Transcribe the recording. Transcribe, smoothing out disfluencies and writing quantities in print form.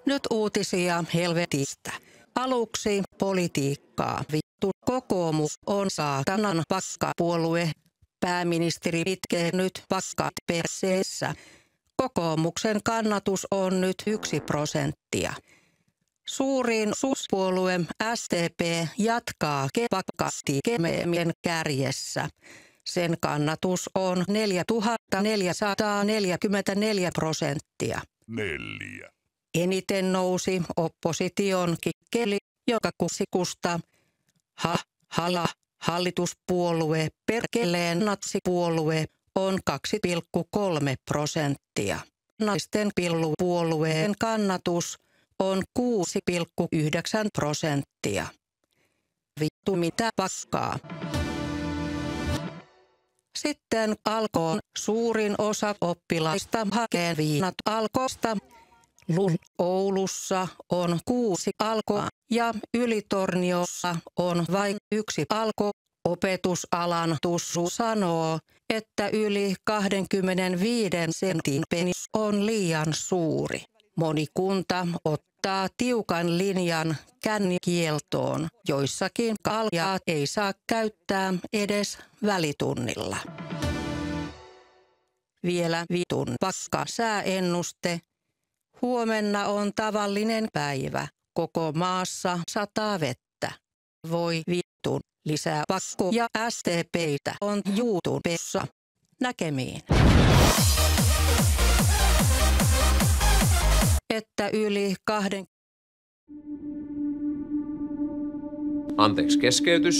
Nyt uutisia helvetistä. Aluksi politiikkaa. Vittu kokoomus on saatanan pakkapuolue. Pääministeri itkee nyt pakkat perseessä. Kokoomuksen kannatus on nyt 1%. Suurin suspuolue SDP jatkaa kepakkasti kemeemien kärjessä. Sen kannatus on 4444%. 4. Eniten nousi opposition kikkeli, joka kusikusta. Hallituspuolue perkeleen natsipuolue on 2,3%. Naisten pillupuolueen kannatus on 6,9%. Vittu mitä paskaa. Sitten Alkoon suurin osa oppilaista hakee viinat Alkosta. Oulussa on 6 Alkoa ja Ylitorniossa on vain 1 Alko. Opetusalan Tussu sanoo, että yli 25 sentin penis on liian suuri. Moni kunta ottaa tiukan linjan kännikieltoon. Joissakin kaljaa ei saa käyttää edes välitunnilla. Vielä vitun paska sääennuste. Huomenna on tavallinen päivä. Koko maassa sataa vettä. Voi vitun. Lisää pakko ja STP:tä on YouTubessa. Näkemiin. Että yli 2... Anteeksi keskeytys.